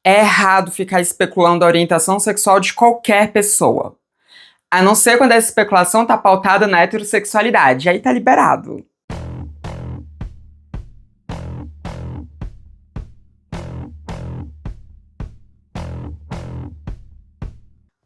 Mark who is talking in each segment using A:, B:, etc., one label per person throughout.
A: É errado ficar especulando a orientação sexual de qualquer pessoa. A não ser quando essa especulação tá pautada na heterossexualidade, aí tá liberado.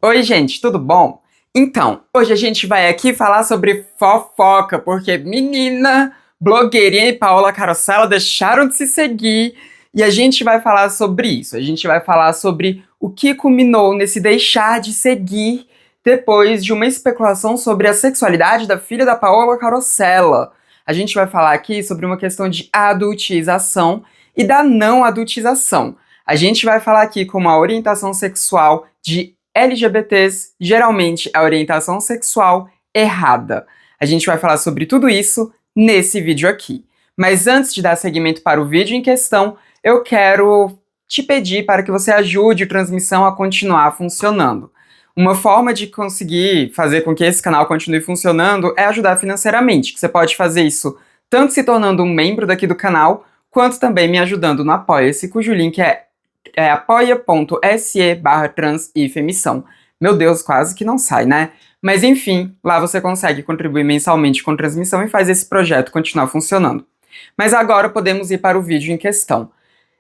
A: Oi, gente, tudo bom? Então, hoje a gente vai aqui falar sobre fofoca, porque menina, blogueirinha e Paola Carosella deixaram de se seguir e a gente vai falar sobre isso. A gente vai falar sobre o que culminou nesse deixar de seguir depois de uma especulação sobre a sexualidade da filha da Paola Carosella. A gente vai falar aqui sobre uma questão de adultização e da não adultização. A gente vai falar aqui como a orientação sexual de LGBTs, geralmente a orientação sexual errada. A gente vai falar sobre tudo isso nesse vídeo aqui. Mas antes de dar seguimento para o vídeo em questão, eu quero te pedir para que você ajude a transmissão a continuar funcionando. Uma forma de conseguir fazer com que esse canal continue funcionando é ajudar financeiramente, que você pode fazer isso tanto se tornando um membro daqui do canal, quanto também me ajudando no Apoia-se, cujo link é apoia.se/transifemissão. Meu Deus, quase que não sai, né? Mas enfim, lá você consegue contribuir mensalmente com transmissão e faz esse projeto continuar funcionando. Mas agora podemos ir para o vídeo em questão.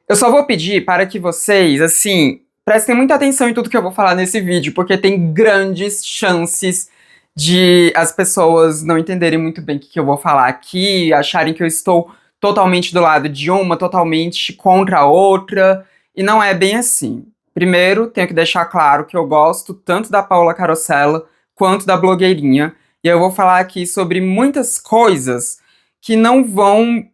A: Eu só vou pedir para que vocês, assim, prestem muita atenção em tudo que eu vou falar nesse vídeo, porque tem grandes chances de as pessoas não entenderem muito bem o que eu vou falar aqui, acharem que eu estou totalmente do lado de uma, totalmente contra a outra. E não é bem assim. Primeiro, tenho que deixar claro que eu gosto tanto da Paola Carosella quanto da blogueirinha. E eu vou falar aqui sobre muitas coisas que não vão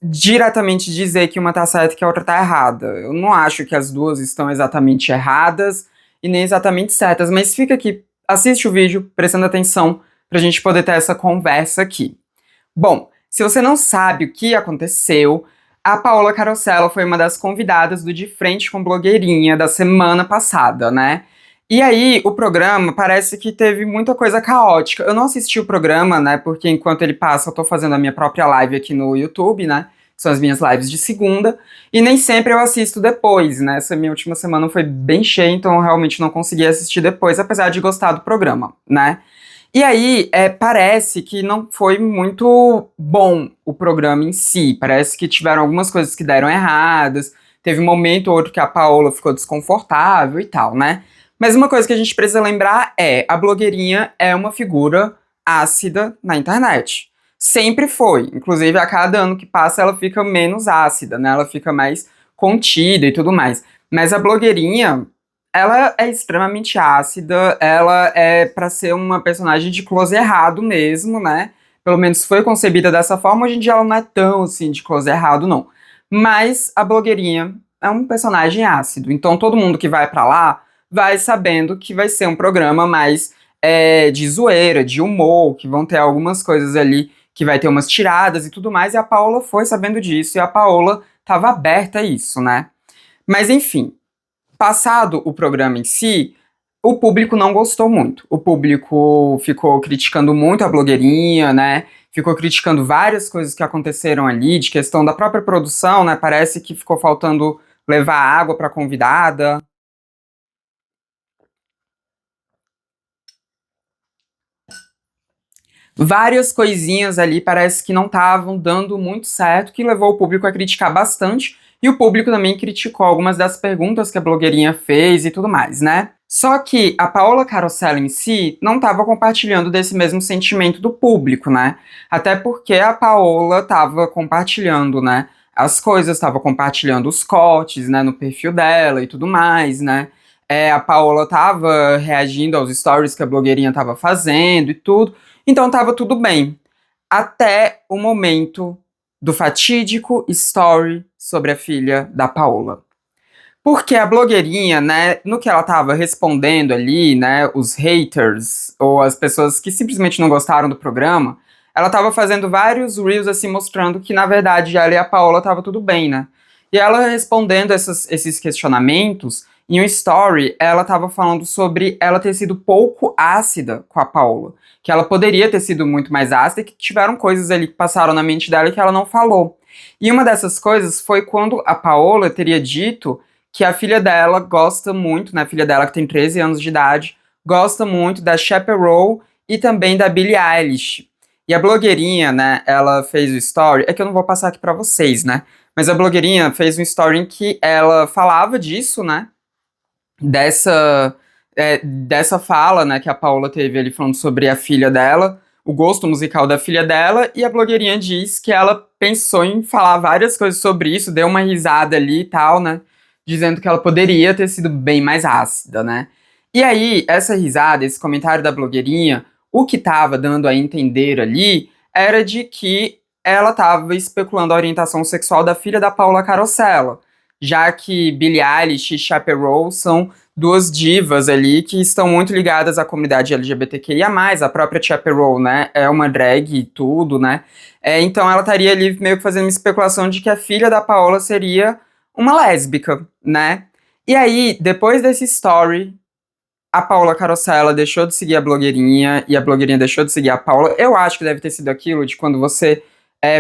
A: diretamente dizer que uma tá certa e que a outra tá errada. Eu não acho que as duas estão exatamente erradas e nem exatamente certas, mas fica aqui, assiste o vídeo, prestando atenção, pra gente poder ter essa conversa aqui. Bom, se você não sabe o que aconteceu, a Paola Carosella foi uma das convidadas do De Frente com Blogueirinha da semana passada, né? E aí, o programa parece que teve muita coisa caótica. Eu não assisti o programa, né? Porque enquanto ele passa, eu tô fazendo a minha própria live aqui no YouTube, né? Que são as minhas lives de segunda. E nem sempre eu assisto depois, né? Essa minha última semana foi bem cheia, então eu realmente não consegui assistir depois, apesar de gostar do programa, né? E aí, parece que não foi muito bom o programa em si. Parece que tiveram algumas coisas que deram erradas. Teve um momento ou outro que a Paola ficou desconfortável e tal, né? Mas uma coisa que a gente precisa lembrar é: a blogueirinha é uma figura ácida na internet. Sempre foi. Inclusive, a cada ano que passa, ela fica menos ácida, né? Ela fica mais contida e tudo mais. Mas a blogueirinha, ela é extremamente ácida, ela é pra ser uma personagem de close errado mesmo, né? Pelo menos foi concebida dessa forma. Hoje em dia ela não é tão, assim, de close errado, não. Mas a blogueirinha é um personagem ácido. Então todo mundo que vai pra lá vai sabendo que vai ser um programa mais de zoeira, de humor, que vão ter algumas coisas ali, que vai ter umas tiradas e tudo mais. E a Paola foi sabendo disso, e a Paola tava aberta a isso, né? Mas enfim, passado o programa em si, o público não gostou muito. O público ficou criticando muito a blogueirinha, né? Ficou criticando várias coisas que aconteceram ali, de questão da própria produção, né? Parece que ficou faltando levar água pra convidada. Várias coisinhas ali parece que não estavam dando muito certo, que levou o público a criticar bastante, e o público também criticou algumas das perguntas que a blogueirinha fez e tudo mais, né? Só que a Paola Carosella em si não estava compartilhando desse mesmo sentimento do público, né? Até porque a Paola estava compartilhando, né, as coisas, estava compartilhando os cortes, né, no perfil dela e tudo mais, né? A Paola estava reagindo aos stories que a blogueirinha estava fazendo e tudo. Então tava tudo bem, até o momento do fatídico story sobre a filha da Paola. Porque a blogueirinha, né, no que ela tava respondendo ali, né, os haters, ou as pessoas que simplesmente não gostaram do programa, ela tava fazendo vários reels assim, mostrando que na verdade ela e a Paola tava tudo bem, né? E ela respondendo esses questionamentos, em um story, ela tava falando sobre ela ter sido pouco ácida com a Paola, que ela poderia ter sido muito mais ácida e que tiveram coisas ali que passaram na mente dela que ela não falou. E uma dessas coisas foi quando a Paola teria dito que a filha dela gosta muito, né, a filha dela que tem 13 anos de idade, gosta muito da Chappell e também da Billie Eilish. E a blogueirinha, né, ela fez o story, é que eu não vou passar aqui pra vocês, né, mas a blogueirinha fez um story em que ela falava disso, né, dessa fala, né, que a Paola teve ali falando sobre a filha dela, o gosto musical da filha dela, e a blogueirinha diz que ela pensou em falar várias coisas sobre isso, deu uma risada ali e tal, né, dizendo que ela poderia ter sido bem mais ácida, né. E aí, essa risada, esse comentário da blogueirinha, o que tava dando a entender ali era de que ela tava especulando a orientação sexual da filha da Paula Carosella, já que Billie Eilish e Chappell são duas divas ali que estão muito ligadas à comunidade LGBTQIA+, a própria Chappell, né, é uma drag e tudo, né, então ela estaria ali meio que fazendo uma especulação de que a filha da Paola seria uma lésbica, né. E aí, depois desse story, a Paula Carosella deixou de seguir a blogueirinha e a blogueirinha deixou de seguir a Paula. Eu acho que deve ter sido aquilo de quando você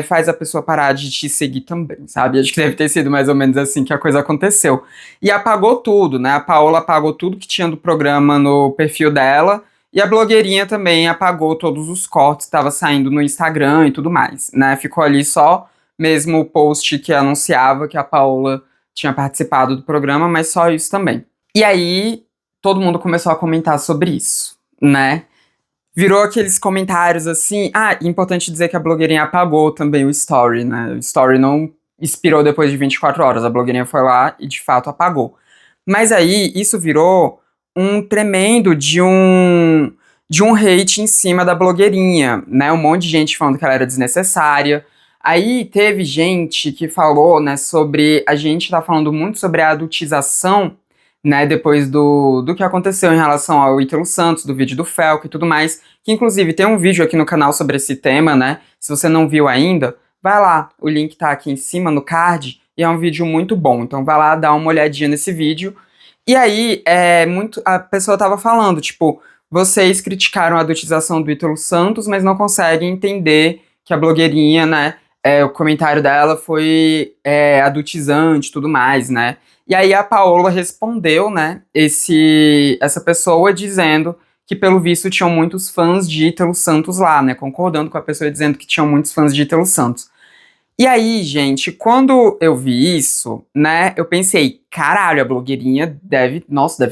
A: faz a pessoa parar de te seguir também, sabe? Acho que deve ter sido mais ou menos assim que a coisa aconteceu. E apagou tudo, né? A Paola apagou tudo que tinha do programa no perfil dela e a blogueirinha também apagou todos os cortes que estavam saindo no Instagram e tudo mais, né? Ficou ali só mesmo o post que anunciava que a Paola tinha participado do programa, mas só isso também. E aí, todo mundo começou a comentar sobre isso, né? Virou aqueles comentários assim. Ah, importante dizer que a blogueirinha apagou também o story, né? O story não expirou depois de 24 horas. A blogueirinha foi lá e de fato apagou. Mas aí isso virou um tremendo de um hate em cima da blogueirinha, né? Um monte de gente falando que ela era desnecessária. Aí teve gente que falou, né, sobre a gente tá falando muito sobre a adultização, né, depois do que aconteceu em relação ao Ítalo Santos, do vídeo do Felco e tudo mais, que inclusive tem um vídeo aqui no canal sobre esse tema, né, se você não viu ainda, vai lá, o link tá aqui em cima no card, e é um vídeo muito bom, então vai lá dar uma olhadinha nesse vídeo. E aí, a pessoa tava falando, tipo, vocês criticaram a adultização do Ítalo Santos, mas não conseguem entender que a blogueirinha, né, o comentário dela foi adultizante e tudo mais, né, e aí a Paola respondeu, né, essa pessoa dizendo que, pelo visto, tinham muitos fãs de Ítalo Santos lá, né, concordando com a pessoa dizendo que tinham muitos fãs de Ítalo Santos. E aí, gente, quando eu vi isso, né, eu pensei, caralho, a blogueirinha deve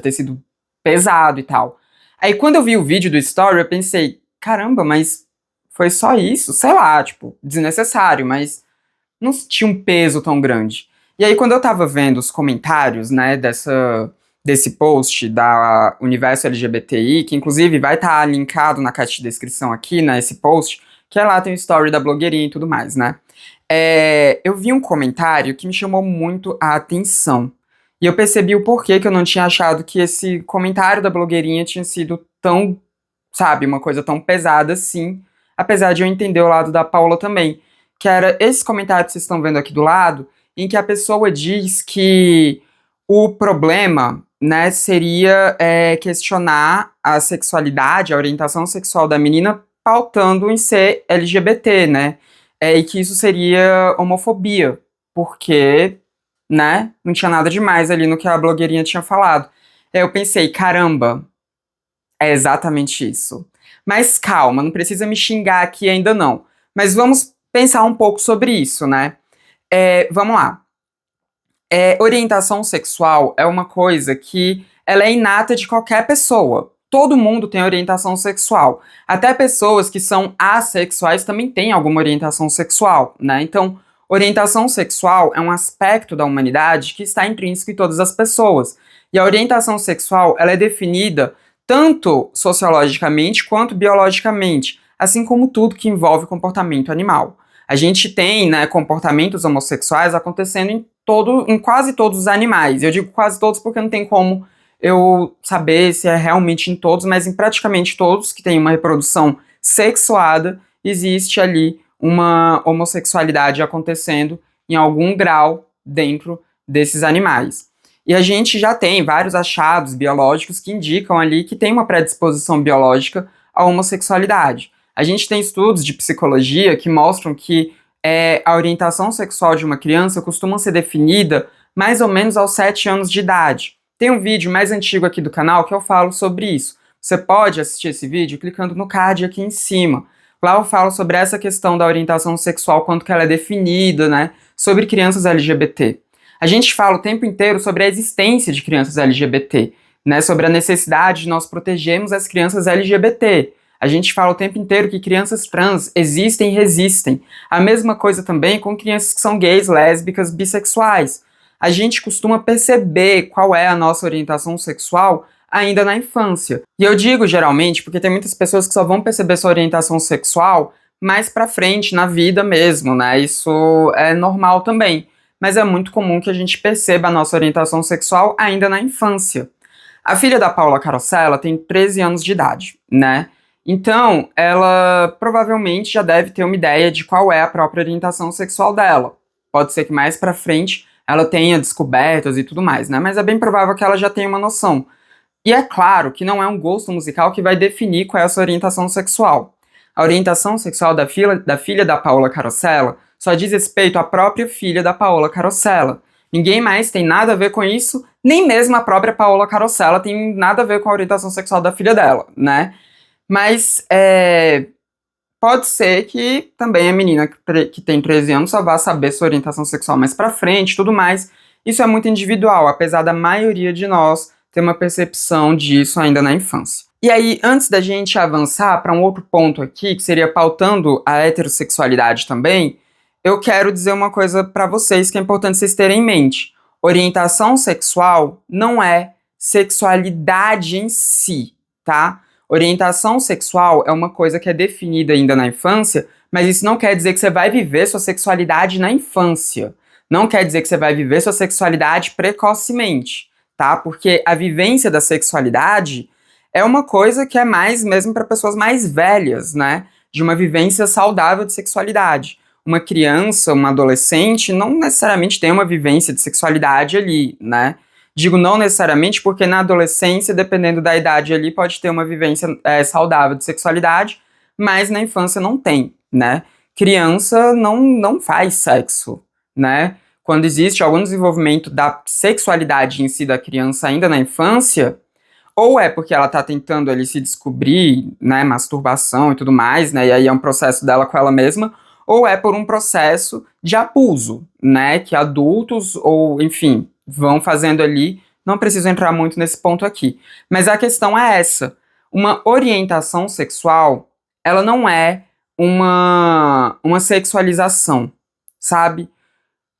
A: ter sido pesado e tal. Aí quando eu vi o vídeo do story, eu pensei, caramba, mas foi só isso? Sei lá, tipo, desnecessário, mas não tinha um peso tão grande. E aí, quando eu tava vendo os comentários, né, desse post da Universo LGBTI, que inclusive vai estar linkado na caixa de descrição aqui, né, esse post, que é lá tem o story da blogueirinha e tudo mais, né. Eu vi um comentário que me chamou muito a atenção. E eu percebi o porquê que eu não tinha achado que esse comentário da blogueirinha tinha sido tão, sabe, uma coisa tão pesada assim, apesar de eu entender o lado da Paula também. Que era esse comentário que vocês estão vendo aqui do lado, em que a pessoa diz que o problema, né, seria questionar a sexualidade, a orientação sexual da menina, pautando em ser LGBT, né? E que isso seria homofobia, porque, né, não tinha nada demais ali no que a blogueirinha tinha falado. Aí eu pensei, caramba, é exatamente isso. Mas calma, não precisa me xingar aqui ainda não. Mas vamos pensar um pouco sobre isso, né? Vamos lá. Orientação sexual é uma coisa que ela é inata de qualquer pessoa. Todo mundo tem orientação sexual. Até pessoas que são assexuais também têm alguma orientação sexual, né? Então, orientação sexual é um aspecto da humanidade que está intrínseco em todas as pessoas. E a orientação sexual, ela é definida tanto sociologicamente quanto biologicamente, assim como tudo que envolve comportamento animal. A gente tem, né, comportamentos homossexuais acontecendo em quase todos os animais. Eu digo quase todos porque não tem como eu saber se é realmente em todos, mas em praticamente todos que têm uma reprodução sexuada, existe ali uma homossexualidade acontecendo em algum grau dentro desses animais. E a gente já tem vários achados biológicos que indicam ali que tem uma predisposição biológica à homossexualidade. A gente tem estudos de psicologia que mostram que a orientação sexual de uma criança costuma ser definida mais ou menos aos 7 anos de idade. Tem um vídeo mais antigo aqui do canal que eu falo sobre isso. Você pode assistir esse vídeo clicando no card aqui em cima. Lá eu falo sobre essa questão da orientação sexual, quanto que ela é definida, né? Sobre crianças LGBT. A gente fala o tempo inteiro sobre a existência de crianças LGBT, né? Sobre a necessidade de nós protegermos as crianças LGBT. A gente fala o tempo inteiro que crianças trans existem e resistem. A mesma coisa também com crianças que são gays, lésbicas, bissexuais. A gente costuma perceber qual é a nossa orientação sexual ainda na infância. E eu digo geralmente porque tem muitas pessoas que só vão perceber sua orientação sexual mais pra frente, na vida mesmo, né? Isso é normal também. Mas é muito comum que a gente perceba a nossa orientação sexual ainda na infância. A filha da Paula Carosella tem 13 anos de idade, né? Então, ela provavelmente já deve ter uma ideia de qual é a própria orientação sexual dela. Pode ser que mais pra frente ela tenha descobertas e tudo mais, né? Mas é bem provável que ela já tenha uma noção. E é claro que não é um gosto musical que vai definir qual é a sua orientação sexual. A orientação sexual da filha da Paula Carosella só diz respeito à própria filha da Paola Carosella. Ninguém mais tem nada a ver com isso, nem mesmo a própria Paola Carosella tem nada a ver com a orientação sexual da filha dela, né? Mas pode ser que também a menina que tem 13 anos só vá saber sua orientação sexual mais pra frente e tudo mais. Isso é muito individual, apesar da maioria de nós ter uma percepção disso ainda na infância. E aí, antes da gente avançar para um outro ponto aqui, que seria pautando a heterossexualidade também, eu quero dizer uma coisa para vocês que é importante vocês terem em mente. Orientação sexual não é sexualidade em si, tá? Orientação sexual é uma coisa que é definida ainda na infância, mas isso não quer dizer que você vai viver sua sexualidade na infância. Não quer dizer que você vai viver sua sexualidade precocemente, tá? Porque a vivência da sexualidade é uma coisa que é mais mesmo para pessoas mais velhas, né? De uma vivência saudável de sexualidade. Uma criança, uma adolescente, não necessariamente tem uma vivência de sexualidade ali, né? Digo não necessariamente porque na adolescência, dependendo da idade ali, pode ter uma vivência saudável de sexualidade, mas na infância não tem, né? Criança não faz sexo, né? Quando existe algum desenvolvimento da sexualidade em si da criança ainda na infância, ou é porque ela tá tentando ali se descobrir, né, masturbação e tudo mais, né, e aí é um processo dela com ela mesma, ou é por um processo de abuso, né, que adultos ou, enfim, vão fazendo ali. Não preciso entrar muito nesse ponto aqui. Mas a questão é essa. Uma orientação sexual, ela não é uma sexualização, sabe?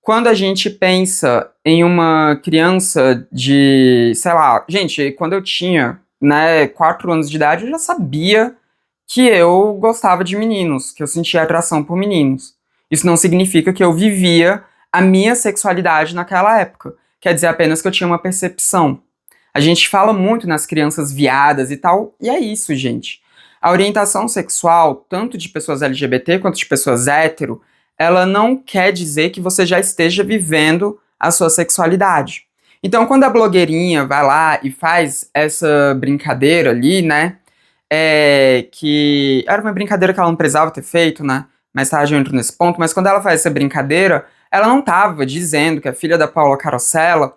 A: Quando a gente pensa em uma criança de, sei lá, gente, quando eu tinha, né, 4 anos de idade, eu já sabia que eu gostava de meninos, que eu sentia atração por meninos. Isso não significa que eu vivia a minha sexualidade naquela época. Quer dizer apenas que eu tinha uma percepção. A gente fala muito nas crianças viadas e tal, e é isso, gente. A orientação sexual, tanto de pessoas LGBT quanto de pessoas hétero, ela não quer dizer que você já esteja vivendo a sua sexualidade. Então, quando a blogueirinha vai lá e faz essa brincadeira ali, né, que era uma brincadeira que ela não precisava ter feito, né, mais tarde eu entro nesse ponto, mas quando ela faz essa brincadeira, ela não estava dizendo que a filha da Paula Carosella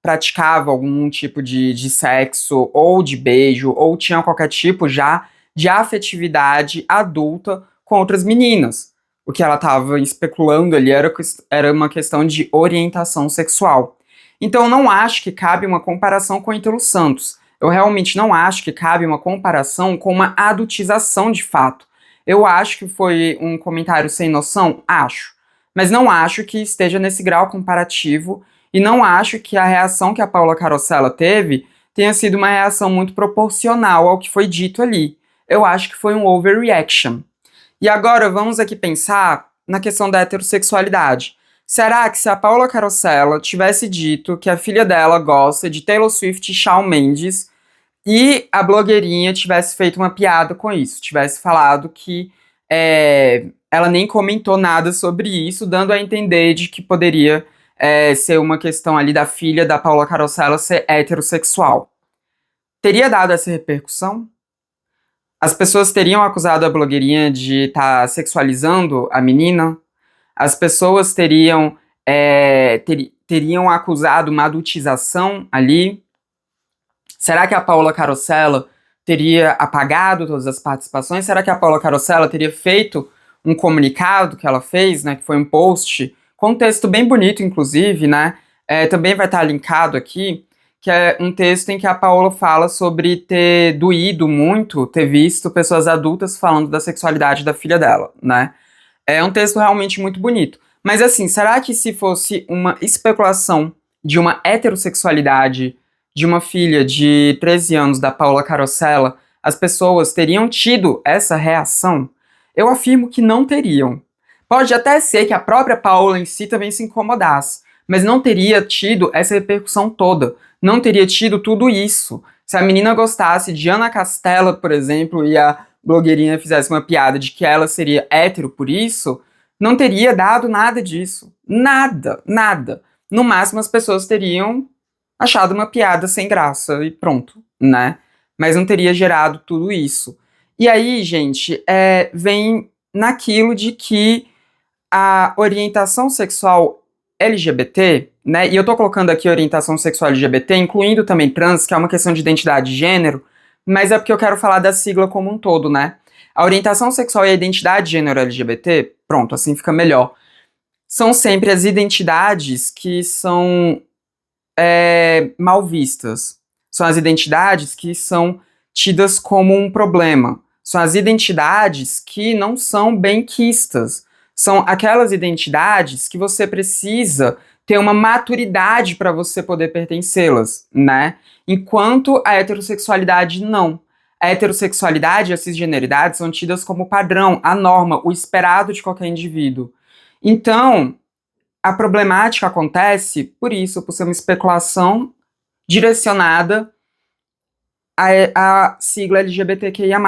A: praticava algum tipo de sexo, ou de beijo, ou tinha qualquer tipo já de afetividade adulta com outras meninas. O que ela estava especulando ali era uma questão de orientação sexual. Então eu não acho que cabe uma comparação com Ítalo Santos. Eu realmente não acho que cabe uma comparação com uma adultização de fato. Eu acho que foi um comentário sem noção? Acho. Mas não acho que esteja nesse grau comparativo e não acho que a reação que a Paula Carosella teve tenha sido uma reação muito proporcional ao que foi dito ali. Eu acho que foi um overreaction. E agora vamos aqui pensar na questão da heterossexualidade. Será que se a Paula Carosella tivesse dito que a filha dela gosta de Taylor Swift e Shawn Mendes e a blogueirinha tivesse feito uma piada com isso, tivesse falado que ela nem comentou nada sobre isso, dando a entender de que poderia ser uma questão ali da filha da Paula Carosella ser heterossexual? Teria dado essa repercussão? As pessoas teriam acusado a blogueirinha de estar sexualizando a menina? As pessoas teriam teriam acusado uma adultização ali? Será que a Paola Carosella teria apagado todas as participações? Será que a Paola Carosella teria feito um comunicado que ela fez, né, que foi um post, com um texto bem bonito, inclusive, né, também vai estar linkado aqui, que é um texto em que a Paola fala sobre ter doído muito, ter visto pessoas adultas falando da sexualidade da filha dela, né. É um texto realmente muito bonito. Mas assim, será que se fosse uma especulação de uma heterossexualidade de uma filha de 13 anos da Paola Carosella, as pessoas teriam tido essa reação? Eu afirmo que não teriam. Pode até ser que a própria Paola em si também se incomodasse, mas não teria tido essa repercussão toda. Não teria tido tudo isso. Se a menina gostasse de Ana Castela, por exemplo, e a blogueirinha fizesse uma piada de que ela seria hétero por isso, não teria dado nada disso. Nada, nada. No máximo as pessoas teriam achado uma piada sem graça e pronto, né? Mas não teria gerado tudo isso. E aí, gente, vem naquilo de que a orientação sexual LGBT, né? E eu tô colocando aqui orientação sexual LGBT, incluindo também trans, que é uma questão de identidade de gênero, mas é porque eu quero falar da sigla como um todo, né? A orientação sexual e a identidade de gênero LGBT, pronto, assim fica melhor. São sempre as identidades que são mal vistas. São as identidades que são tidas como um problema. São as identidades que não são bem-quistas. São aquelas identidades que você precisa ter uma maturidade para você poder pertencê-las, né? Enquanto a heterossexualidade não. A heterossexualidade e a cisgeneridade são tidas como padrão, a norma, o esperado de qualquer indivíduo. Então, a problemática acontece por isso, por ser uma especulação direcionada à sigla LGBTQIA+.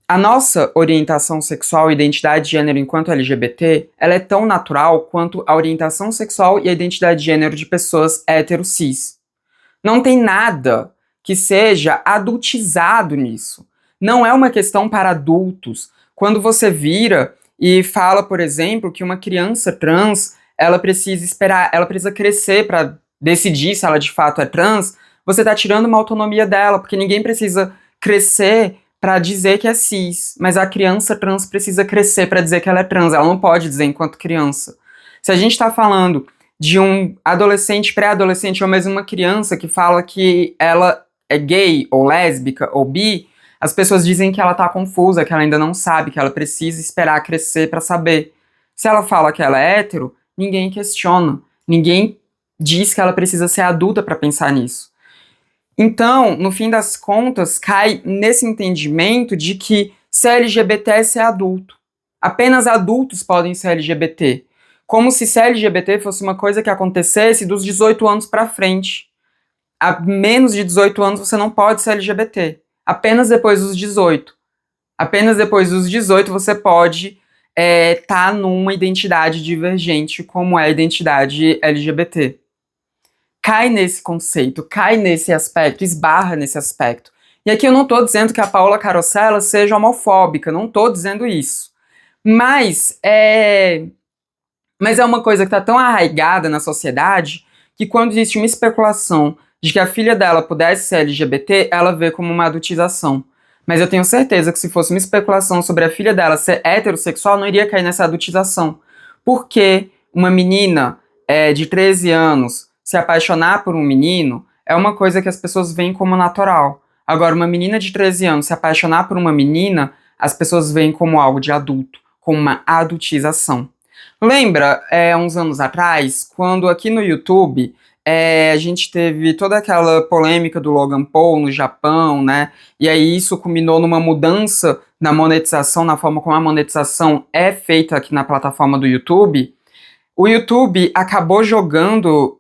A: A nossa orientação sexual e identidade de gênero enquanto LGBT, ela é tão natural quanto a orientação sexual e a identidade de gênero de pessoas hétero-cis. Não tem nada que seja adultizado nisso. Não é uma questão para adultos. Quando você vira e fala, por exemplo, que uma criança trans, ela precisa esperar, ela precisa crescer para decidir se ela de fato é trans, você está tirando uma autonomia dela, porque ninguém precisa crescer para dizer que é cis, mas a criança trans precisa crescer para dizer que ela é trans, ela não pode dizer enquanto criança. Se a gente está falando de um adolescente, pré-adolescente ou mesmo uma criança que fala que ela é gay ou lésbica ou bi, as pessoas dizem que ela tá confusa, que ela ainda não sabe, que ela precisa esperar crescer para saber. Se ela fala que ela é hétero, ninguém questiona, ninguém diz que ela precisa ser adulta para pensar nisso. Então, no fim das contas, cai nesse entendimento de que ser LGBT é ser adulto. Apenas adultos podem ser LGBT. Como se ser LGBT fosse uma coisa que acontecesse dos 18 anos para frente. A menos de 18 anos você não pode ser LGBT. Apenas depois dos 18. Apenas depois dos 18 você pode tá numa identidade divergente, como é a identidade LGBT. Cai nesse conceito, cai nesse aspecto, esbarra nesse aspecto. E aqui eu não tô dizendo que a Paola Carosella seja homofóbica, não tô dizendo isso. Mas é uma coisa que tá tão arraigada na sociedade que quando existe uma especulação de que a filha dela pudesse ser LGBT, ela vê como uma adultização. Mas eu tenho certeza que se fosse uma especulação sobre a filha dela ser heterossexual, não iria cair nessa adultização. Porque uma menina de 13 anos se apaixonar por um menino é uma coisa que as pessoas veem como natural. Agora, uma menina de 13 anos se apaixonar por uma menina, as pessoas veem como algo de adulto, como uma adultização. Lembra, uns anos atrás, quando aqui no YouTube a gente teve toda aquela polêmica do Logan Paul no Japão, né? E aí isso culminou numa mudança na monetização, na forma como a monetização é feita aqui na plataforma do YouTube. O YouTube acabou jogando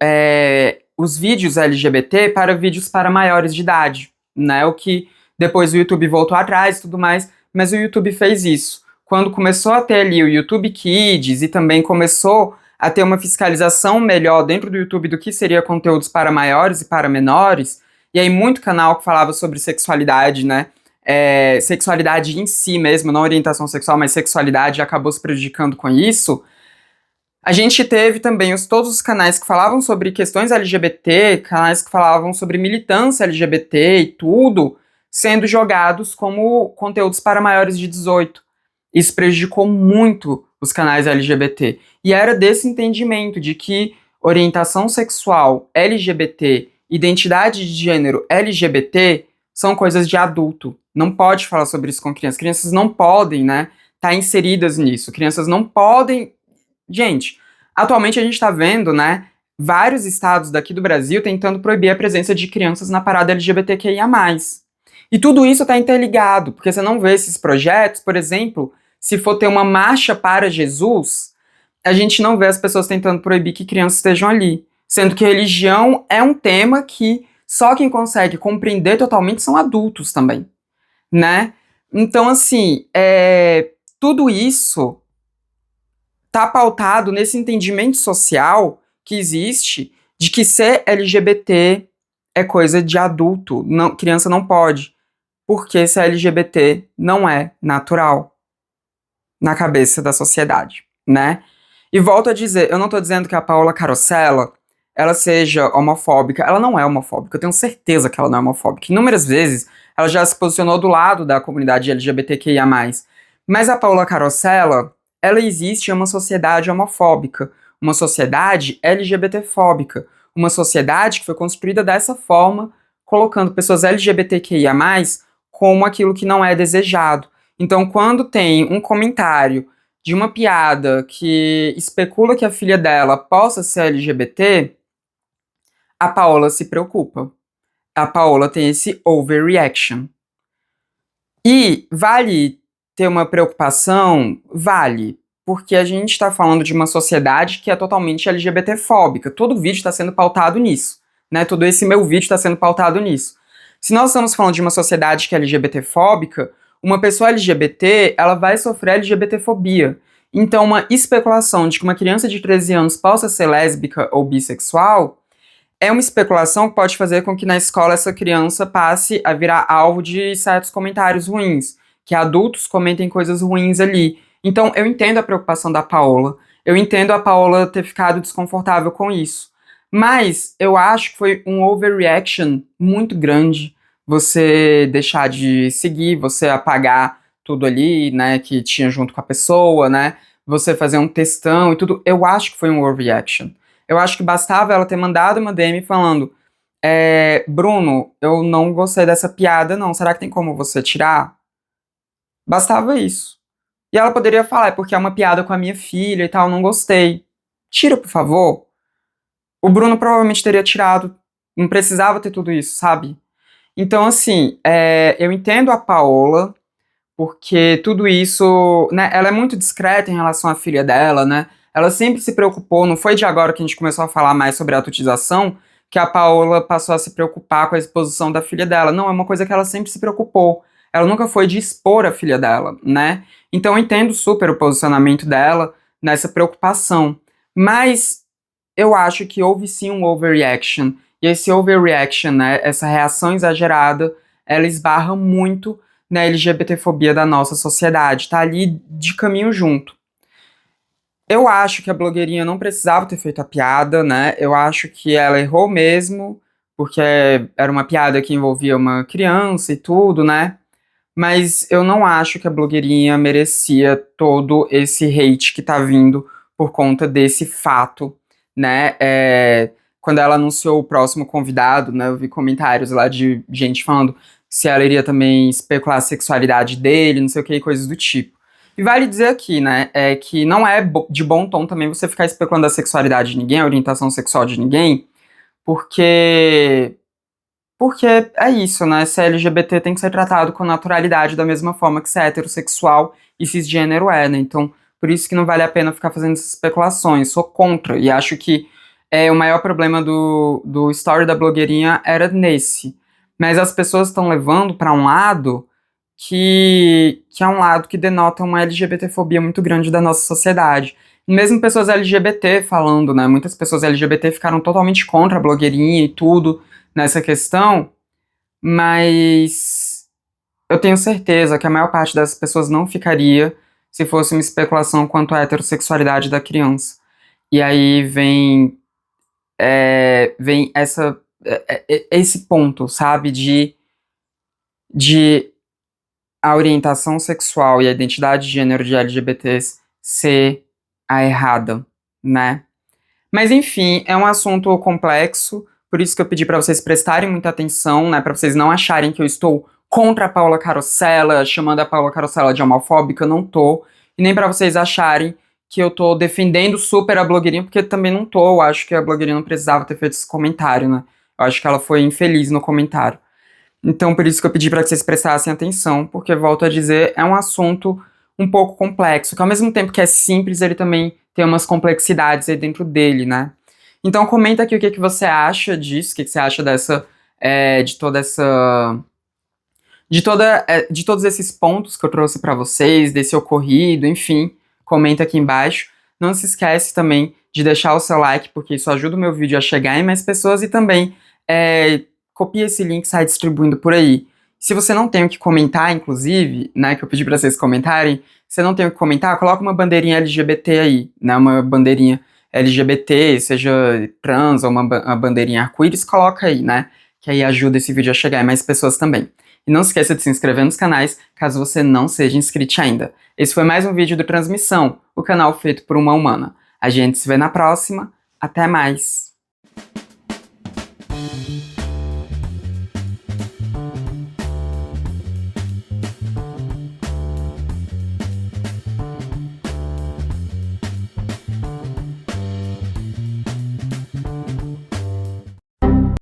A: os vídeos LGBT para vídeos para maiores de idade, né? O que depois o YouTube voltou atrás e tudo mais, mas o YouTube fez isso. Quando começou a ter ali o YouTube Kids e também começou a ter uma fiscalização melhor dentro do YouTube do que seria conteúdos para maiores e para menores, e aí muito canal que falava sobre sexualidade, né? Sexualidade em si mesmo, não orientação sexual, mas sexualidade, acabou se prejudicando com isso. A gente teve também todos os canais que falavam sobre questões LGBT, canais que falavam sobre militância LGBT e tudo, sendo jogados como conteúdos para maiores de 18. Isso prejudicou muito os canais LGBT. E era desse entendimento de que orientação sexual LGBT, identidade de gênero LGBT são coisas de adulto. Não pode falar sobre isso com crianças. Crianças não podem, né, estar inseridas nisso. Crianças não podem. Gente, atualmente a gente está vendo, né, vários estados daqui do Brasil tentando proibir a presença de crianças na parada LGBTQIA+. E tudo isso está interligado, porque você não vê esses projetos, por exemplo, se for ter uma marcha para Jesus, a gente não vê as pessoas tentando proibir que crianças estejam ali. Sendo que religião é um tema que só quem consegue compreender totalmente são adultos também, né? Então, assim, tudo isso tá pautado nesse entendimento social que existe de que ser LGBT é coisa de adulto, não, criança não pode, porque ser LGBT não é natural na cabeça da sociedade, né? E volto a dizer, eu não tô dizendo que a Paola Carosella ela seja homofóbica, ela não é homofóbica, eu tenho certeza que ela não é homofóbica. Inúmeras vezes ela já se posicionou do lado da comunidade LGBTQIA+. Mas a Paola Carosella, ela existe em uma sociedade homofóbica, uma sociedade LGBTfóbica, uma sociedade que foi construída dessa forma, colocando pessoas LGBTQIA+, como aquilo que não é desejado. Então, quando tem um comentário de uma piada que especula que a filha dela possa ser LGBT, a Paola se preocupa. A Paola tem esse overreaction. E vale ter uma preocupação? Vale. Porque a gente está falando de uma sociedade que é totalmente LGBTfóbica. Todo vídeo está sendo pautado nisso. Né? Todo esse meu vídeo está sendo pautado nisso. Se nós estamos falando de uma sociedade que é LGBTfóbica, uma pessoa LGBT, ela vai sofrer LGBTfobia. Então, uma especulação de que uma criança de 13 anos possa ser lésbica ou bissexual é uma especulação que pode fazer com que na escola essa criança passe a virar alvo de certos comentários ruins, que adultos comentem coisas ruins ali. Então, eu entendo a preocupação da Paola, eu entendo a Paola ter ficado desconfortável com isso, mas eu acho que foi um overreaction muito grande você deixar de seguir, você apagar tudo ali, né, que tinha junto com a pessoa, né, você fazer um textão e tudo. Eu acho que foi um overreaction. Eu acho que bastava ela ter mandado uma DM falando: Bruno, eu não gostei dessa piada, não. Será que tem como você tirar? Bastava isso. E ela poderia falar: é porque é uma piada com a minha filha e tal, não gostei. Tira, por favor. O Bruno provavelmente teria tirado. Não precisava ter tudo isso, sabe? Então, assim, eu entendo a Paola, porque tudo isso, né, ela é muito discreta em relação à filha dela, né? Ela sempre se preocupou, não foi de agora que a gente começou a falar mais sobre a tuttização que a Paola passou a se preocupar com a exposição da filha dela. Não, é uma coisa que ela sempre se preocupou. Ela nunca foi de expor a filha dela, né? Então eu entendo super o posicionamento dela nessa preocupação. Mas eu acho que houve sim um overreaction. E esse overreaction, né, essa reação exagerada, ela esbarra muito na LGBTfobia da nossa sociedade, tá ali de caminho junto. Eu acho que a blogueirinha não precisava ter feito a piada, né? Eu acho que ela errou mesmo, porque era uma piada que envolvia uma criança e tudo, né? Mas eu não acho que a blogueirinha merecia todo esse hate que tá vindo por conta desse fato, né? Quando ela anunciou o próximo convidado, né? Eu vi comentários lá de gente falando se ela iria também especular a sexualidade dele, não sei o que, coisas do tipo. E vale dizer aqui, né, que não é de bom tom também você ficar especulando a sexualidade de ninguém, a orientação sexual de ninguém, porque porque é isso, né? Ser LGBT tem que ser tratado com naturalidade da mesma forma que ser heterossexual e cisgênero é, né? Então, por isso que não vale a pena ficar fazendo essas especulações. Sou contra e acho que o maior problema do story da blogueirinha era nesse. Mas as pessoas estão levando para um lado que é um lado que denota uma LGBTfobia muito grande da nossa sociedade. Mesmo pessoas LGBT falando, né? Muitas pessoas LGBT ficaram totalmente contra a blogueirinha e tudo nessa questão, mas eu tenho certeza que a maior parte das pessoas não ficaria se fosse uma especulação quanto à heterossexualidade da criança. E aí vem esse ponto, sabe, de a orientação sexual e a identidade de gênero de LGBTs ser a errada, né? Mas enfim, é um assunto complexo, por isso que eu pedi para vocês prestarem muita atenção, né, para vocês não acharem que eu estou contra a Paula Carosella, chamando a Paula Carosella de homofóbica, eu não tô, e nem para vocês acharem que eu tô defendendo super a blogueirinha, porque também não tô, eu acho que a blogueirinha não precisava ter feito esse comentário, né? Eu acho que ela foi infeliz no comentário. Então, por isso que eu pedi para que vocês prestassem atenção, porque, volto a dizer, é um assunto um pouco complexo, que ao mesmo tempo que é simples, ele também tem umas complexidades aí dentro dele, né? Então, comenta aqui o que você acha disso, o que você acha dessa, de toda essa, de todos esses pontos que eu trouxe para vocês, desse ocorrido, enfim, comenta aqui embaixo. Não se esquece também de deixar o seu like, porque isso ajuda o meu vídeo a chegar em mais pessoas e também copia esse link e sai distribuindo por aí. Se você não tem o que comentar, inclusive, né, que eu pedi pra vocês comentarem, se você não tem o que comentar, coloca uma bandeirinha LGBT aí, né, uma bandeirinha LGBT, seja trans ou uma bandeirinha arco-íris, coloca aí, né, que aí ajuda esse vídeo a chegar em mais pessoas também. E não se esqueça de se inscrever nos canais, caso você não seja inscrito ainda. Esse foi mais um vídeo do Transmissão, o canal feito por uma humana. A gente se vê na próxima, até mais!